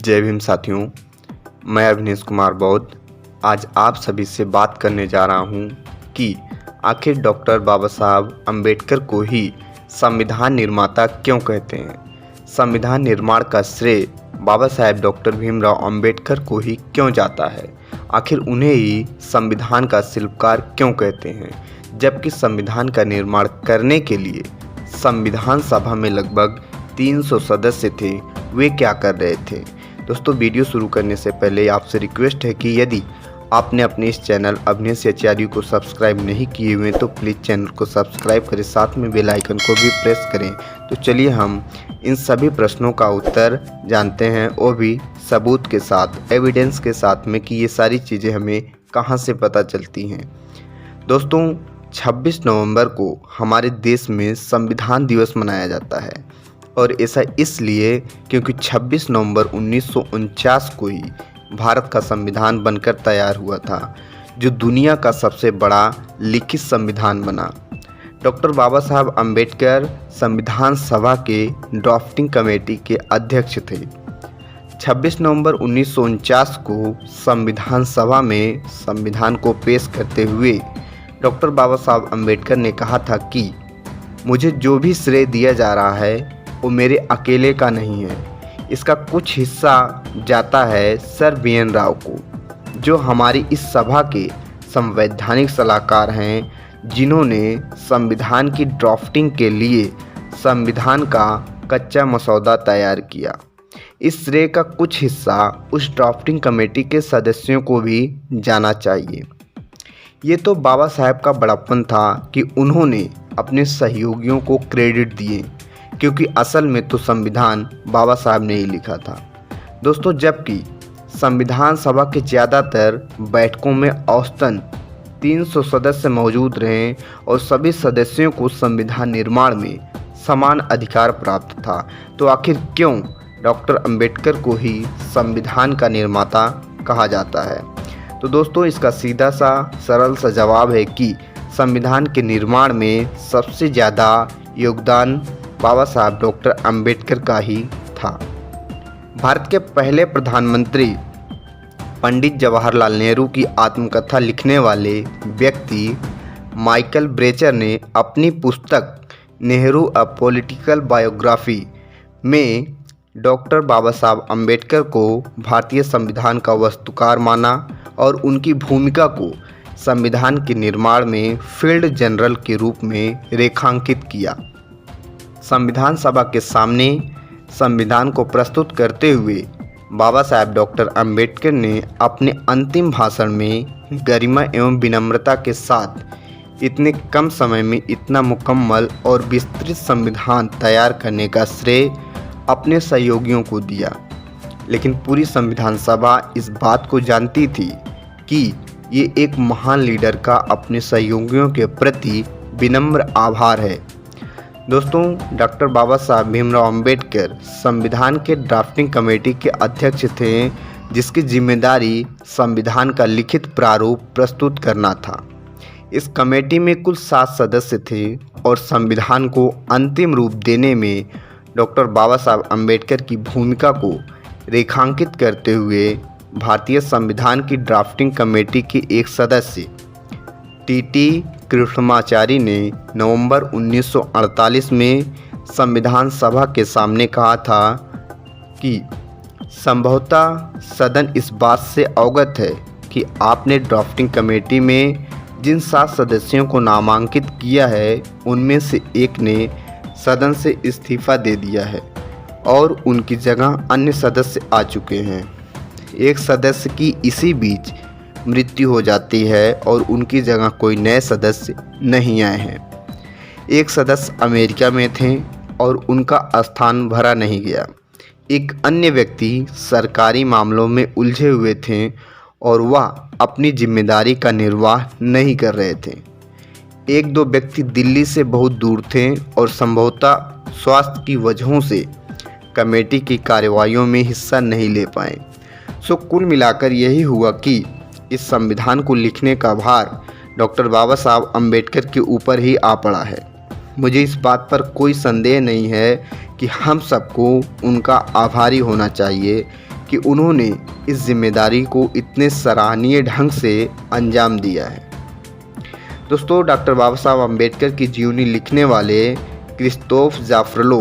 जय भीम साथियों, मैं अवनीश कुमार बौद्ध आज आप सभी से बात करने जा रहा हूं कि आखिर डॉक्टर बाबा साहब अम्बेडकर को ही संविधान निर्माता क्यों कहते हैं। संविधान निर्माण का श्रेय बाबा साहेब डॉक्टर भीमराव अम्बेडकर को ही क्यों जाता है। आखिर उन्हें ही संविधान का शिल्पकार क्यों कहते हैं, जबकि संविधान का निर्माण करने के लिए संविधान सभा में लगभग 300 सदस्य थे। वे क्या कर रहे थे। दोस्तों, वीडियो शुरू करने से पहले आपसे रिक्वेस्ट है कि यदि आपने अपने इस चैनल अवनीश आचार्य को सब्सक्राइब नहीं किए हुए तो प्लीज़ चैनल को सब्सक्राइब करें, साथ में बेल आइकन को भी प्रेस करें। तो चलिए हम इन सभी प्रश्नों का उत्तर जानते हैं, वो भी सबूत के साथ, एविडेंस के साथ में कि ये सारी चीज़ें हमें कहाँ से पता चलती हैं। दोस्तों, 26 नवंबर को हमारे देश में संविधान दिवस मनाया जाता है और ऐसा इसलिए क्योंकि 26 नवंबर 1949 को ही भारत का संविधान बनकर तैयार हुआ था, जो दुनिया का सबसे बड़ा लिखित संविधान बना। डॉक्टर बाबा साहब अम्बेडकर संविधान सभा के ड्राफ्टिंग कमेटी के अध्यक्ष थे। 26 नवंबर 1949 को संविधान सभा में संविधान को पेश करते हुए डॉक्टर बाबा साहब अम्बेडकर ने कहा था कि मुझे जो भी श्रेय दिया जा रहा है वो मेरे अकेले का नहीं है, इसका कुछ हिस्सा जाता है सर बी.एन. राव को, जो हमारी इस सभा के संवैधानिक सलाहकार हैं, जिन्होंने संविधान की ड्राफ्टिंग के लिए संविधान का कच्चा मसौदा तैयार किया। इस श्रेय का कुछ हिस्सा उस ड्राफ्टिंग कमेटी के सदस्यों को भी जाना चाहिए। ये तो बाबा साहब का बड़प्पन था कि उन्होंने अपने सहयोगियों को क्रेडिट दिए, क्योंकि असल में तो संविधान बाबा साहब ने ही लिखा था। दोस्तों, जबकि संविधान सभा के ज़्यादातर बैठकों में औसतन 300 सदस्य मौजूद रहे और सभी सदस्यों को संविधान निर्माण में समान अधिकार प्राप्त था, तो आखिर क्यों डॉक्टर अंबेडकर को ही संविधान का निर्माता कहा जाता है। तो दोस्तों, इसका सीधा सा सरल सा जवाब है कि संविधान के निर्माण में सबसे ज़्यादा योगदान बाबा साहब डॉक्टर अंबेडकर का ही था। भारत के पहले प्रधानमंत्री पंडित जवाहरलाल नेहरू की आत्मकथा लिखने वाले व्यक्ति माइकल ब्रेचर ने अपनी पुस्तक नेहरू अ पॉलिटिकल बायोग्राफी में डॉक्टर बाबा साहब अम्बेडकर को भारतीय संविधान का वास्तुकार माना और उनकी भूमिका को संविधान के निर्माण में फील्ड जनरल के रूप में रेखांकित किया। संविधान सभा के सामने संविधान को प्रस्तुत करते हुए बाबा साहब डॉक्टर अंबेडकर ने अपने अंतिम भाषण में गरिमा एवं विनम्रता के साथ इतने कम समय में इतना मुकम्मल और विस्तृत संविधान तैयार करने का श्रेय अपने सहयोगियों को दिया। लेकिन पूरी संविधान सभा इस बात को जानती थी कि ये एक महान लीडर का अपने सहयोगियों के प्रति विनम्र आभार है। दोस्तों, डॉक्टर बाबा साहब भीमराव अम्बेडकर संविधान के ड्राफ्टिंग कमेटी के अध्यक्ष थे, जिसकी जिम्मेदारी संविधान का लिखित प्रारूप प्रस्तुत करना था। इस कमेटी में कुल 7 सदस्य थे और संविधान को अंतिम रूप देने में डॉक्टर बाबा साहब अम्बेडकर की भूमिका को रेखांकित करते हुए भारतीय संविधान की ड्राफ्टिंग कमेटी के एक सदस्य टी.टी. कृष्णमाचारी ने नवंबर 1948 में संविधान सभा के सामने कहा था कि संभवतः सदन इस बात से अवगत है कि आपने ड्राफ्टिंग कमेटी में जिन 7 सदस्यों को नामांकित किया है, उनमें से एक ने सदन से इस्तीफा दे दिया है और उनकी जगह अन्य सदस्य आ चुके हैं। एक सदस्य की इसी बीच मृत्यु हो जाती है और उनकी जगह कोई नए सदस्य नहीं आए हैं। एक सदस्य अमेरिका में थे और उनका स्थान भरा नहीं गया। एक अन्य व्यक्ति सरकारी मामलों में उलझे हुए थे और वह अपनी जिम्मेदारी का निर्वाह नहीं कर रहे थे। 1-2 व्यक्ति दिल्ली से बहुत दूर थे और संभवतः स्वास्थ्य की वजहों से कमेटी की कार्यवाहियों में हिस्सा नहीं ले पाए। सो कुल मिलाकर यही हुआ कि इस संविधान को लिखने का भार डॉक्टर बाबा साहब अम्बेडकर के ऊपर ही आ पड़ा है। मुझे इस बात पर कोई संदेह नहीं है कि हम सबको उनका आभारी होना चाहिए कि उन्होंने इस जिम्मेदारी को इतने सराहनीय ढंग से अंजाम दिया है। दोस्तों, डॉक्टर बाबा साहब अम्बेडकर की जीवनी लिखने वाले क्रिस्तोफ जाफरलो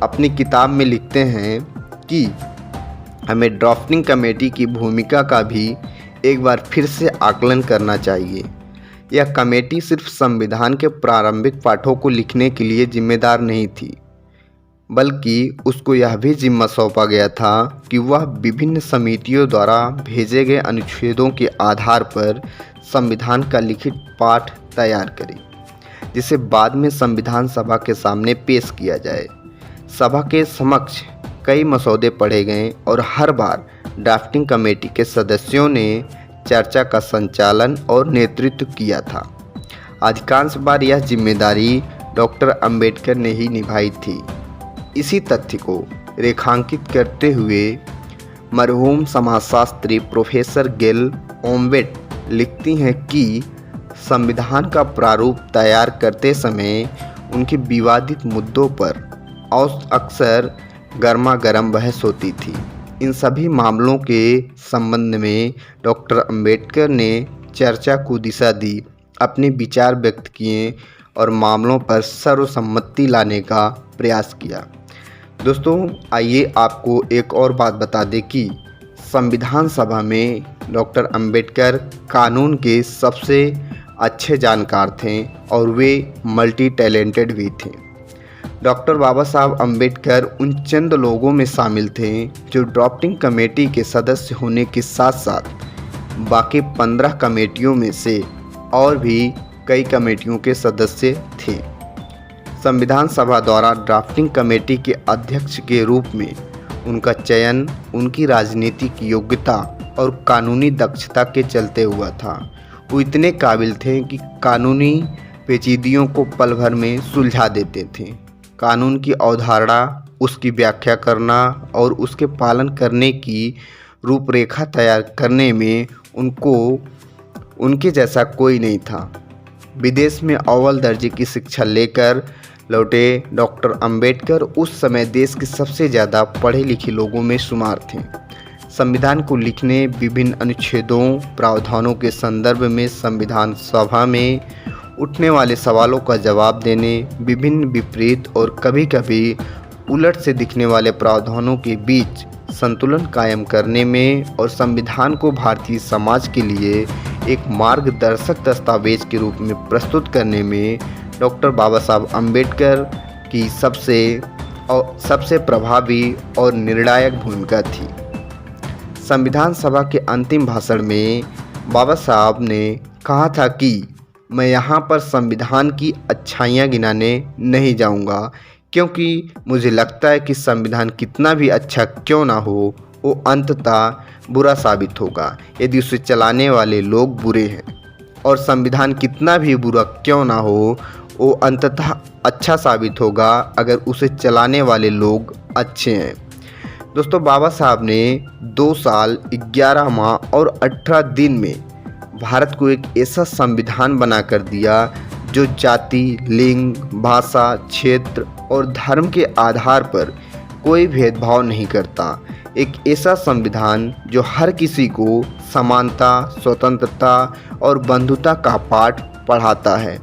अपनी किताब में लिखते हैं कि हमें ड्राफ्टिंग कमेटी की भूमिका का भी एक बार फिर से आकलन करना चाहिए। यह कमेटी सिर्फ संविधान के प्रारंभिक पाठों को लिखने के लिए जिम्मेदार नहीं थी, बल्कि उसको यह भी जिम्मा सौंपा गया था कि वह विभिन्न समितियों द्वारा भेजे गए अनुच्छेदों के आधार पर संविधान का लिखित पाठ तैयार करे, जिसे बाद में संविधान सभा के सामने पेश किया जाए। सभा के समक्ष कई मसौदे पढ़े गए और हर बार ड्राफ्टिंग कमेटी के सदस्यों ने चर्चा का संचालन और नेतृत्व किया था। अधिकांश बार यह जिम्मेदारी डॉक्टर अंबेडकर ने ही निभाई थी। इसी तथ्य को रेखांकित करते हुए मरहूम समाजशास्त्री प्रोफेसर गेल ओम्वेट लिखती हैं कि संविधान का प्रारूप तैयार करते समय उनके विवादित मुद्दों पर अक्सर गर्मा गर्म बहस होती थी। इन सभी मामलों के संबंध में डॉक्टर अंबेडकर ने चर्चा को दिशा दी, अपने विचार व्यक्त किए और मामलों पर सर्वसम्मति लाने का प्रयास किया। दोस्तों, आइए आपको एक और बात बता दें कि संविधान सभा में डॉक्टर अंबेडकर कानून के सबसे अच्छे जानकार थे और वे मल्टी टैलेंटेड भी थे। डॉक्टर बाबा साहब अम्बेडकर उन चंद लोगों में शामिल थे जो ड्राफ्टिंग कमेटी के सदस्य होने के साथ साथ बाकी 15 कमेटियों में से और भी कई कमेटियों के सदस्य थे। संविधान सभा द्वारा ड्राफ्टिंग कमेटी के अध्यक्ष के रूप में उनका चयन उनकी राजनीतिक योग्यता और कानूनी दक्षता के चलते हुआ था। वो इतने काबिल थे कि कानूनी पेचीदियों को पल भर में सुलझा देते थे। कानून की अवधारणा, उसकी व्याख्या करना और उसके पालन करने की रूपरेखा तैयार करने में उनके जैसा कोई नहीं था। विदेश में अव्वल दर्जे की शिक्षा लेकर लौटे डॉक्टर अंबेडकर उस समय देश के सबसे ज़्यादा पढ़े लिखे लोगों में शुमार थे। संविधान को लिखने, विभिन्न अनुच्छेदों, प्रावधानों के संदर्भ में संविधान सभा में उठने वाले सवालों का जवाब देने, विभिन्न विपरीत और कभी कभी उलट से दिखने वाले प्रावधानों के बीच संतुलन कायम करने में और संविधान को भारतीय समाज के लिए एक मार्गदर्शक दस्तावेज के रूप में प्रस्तुत करने में डॉक्टर बाबा साहब अम्बेडकर की सबसे प्रभावी और निर्णायक भूमिका थी। संविधान सभा के अंतिम भाषण में बाबा साहब ने कहा था कि मैं यहाँ पर संविधान की अच्छाइयाँ गिनाने नहीं जाऊँगा, क्योंकि मुझे लगता है कि संविधान कितना भी अच्छा क्यों ना हो, वो अंततः बुरा साबित होगा यदि उसे चलाने वाले लोग बुरे हैं, और संविधान कितना भी बुरा क्यों ना हो, वो अंततः अच्छा साबित होगा अगर उसे चलाने वाले लोग अच्छे हैं। दोस्तों, बाबा साहब ने 2 साल 11 माह और 18 दिन में भारत को एक ऐसा संविधान बनाकर दिया जो जाति, लिंग, भाषा, क्षेत्र और धर्म के आधार पर कोई भेदभाव नहीं करता। एक ऐसा संविधान जो हर किसी को समानता, स्वतंत्रता और बंधुता का पाठ पढ़ाता है।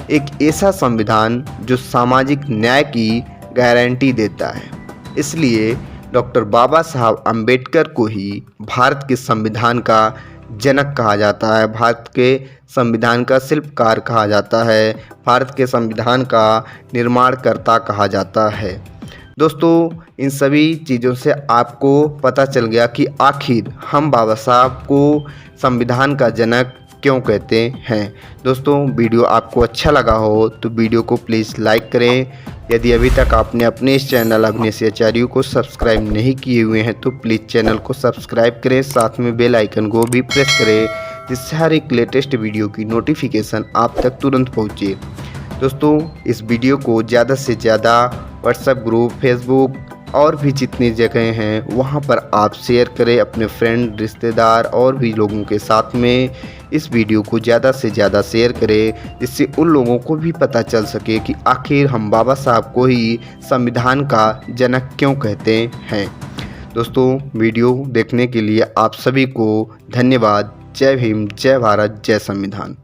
एक ऐसा संविधान जो सामाजिक न्याय की गारंटी देता है। इसलिए डॉक्टर बाबा साहब अम्बेडकर को ही भारत के संविधान का जनक कहा जाता है, भारत के संविधान का शिल्पकार कहा जाता है, भारत के संविधान का निर्माणकर्ता कहा जाता है। दोस्तों, इन सभी चीज़ों से आपको पता चल गया कि आखिर हम बाबा साहब को संविधान का जनक क्यों कहते हैं। दोस्तों, वीडियो आपको अच्छा लगा हो तो वीडियो को प्लीज़ लाइक करें। यदि अभी तक आपने अपने इस चैनल अभिनेश आचार्य को सब्सक्राइब नहीं किए हुए हैं तो प्लीज़ चैनल को सब्सक्राइब करें, साथ में बेल आइकन को भी प्रेस करें, जिससे हर एक लेटेस्ट वीडियो की नोटिफिकेशन आप तक तुरंत पहुँचे। दोस्तों, इस वीडियो को ज़्यादा से ज़्यादा व्हाट्सएप ग्रुप, फेसबुक और भी जितनी जगह हैं वहाँ पर आप शेयर करें अपने फ्रेंड, रिश्तेदार और भी लोगों के साथ में इस वीडियो को ज़्यादा से ज़्यादा शेयर करें, जिससे उन लोगों को भी पता चल सके कि आखिर हम बाबा साहब को ही संविधान का जनक क्यों कहते हैं। दोस्तों वीडियो देखने के लिए आप सभी को धन्यवाद। जय भीम, जय भारत, जय संविधान।